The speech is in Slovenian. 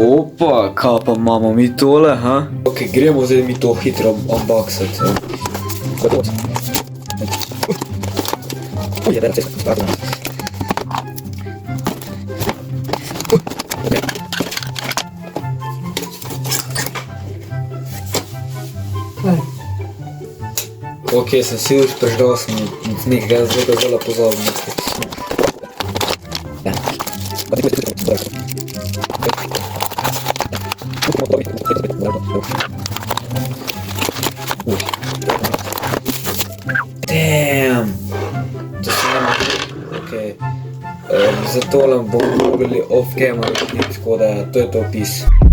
Opa, kaj pa imamo mi tole, ha? Ok, gremo zdaj mi to hitro unboxati. Ok, sem si už preždal, sem nekaj zdaj zelo pozabil. Damn! To se nam... Ok. Zato nam bomo mogli off camera, tako da to je to, peace.